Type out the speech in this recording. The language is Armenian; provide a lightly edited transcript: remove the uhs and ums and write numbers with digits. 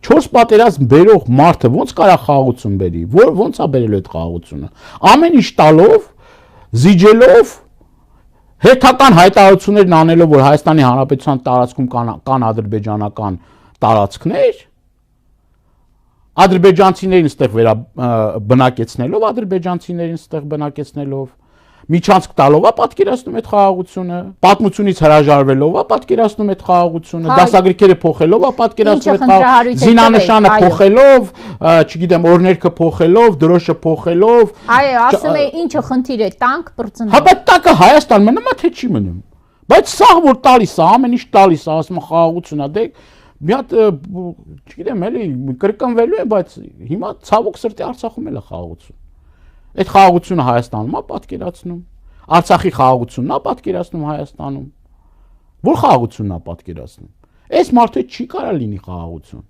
4 պատերազմ բերող մարդը ոնց կարա խաղաղություն բերի, ոնց է բերելու այդ խաղաղությունը։ Ամեն ինչ տալով, զիջելով, հերթական հայտարարություններ անելով, որ Հայաստանի Հանրապետության տարածքում կան ադրբեջանական տարածքներ, ադրբեջանցիներին ստեղ բնակեցնելով, միջանցք տալով է պատկերացնում այդ խաղաղությունը, պատմությունից հրաժարվելով է պատկերացնում այդ խաղաղությունը, դասագրքերը փոխելով է պատկերացնում այդ խաղաղությունը, զինանշանը փոխելով, չգիտեմ, օրներքը փոխելով, դրոշը փոխելով։ Այո, ասում է ինչը խնդիր է, տանկ բրծնում։ Հա, բայց տանկը Հայաստան մնում է, թե չի մնում։ Բայց սա որ տալիս է, ամեն ինչ տալիս է, ասում է խաղաղություն է, դե մի հատ, չգիտեմ, էլի կրկնվելու է, բայց հիմա ցավոք սրտի Արցախում էլ է խաղաղություն։ Այդ խաղաղությունը Հայաստանում է պատկերացնում, Արցախի խաղաղությունն է պատկերացնում Հայաստանում։ Որ խաղաղությունն է պատկերացնում։ Այս մարդը չի կարա լինի խաղաղություն։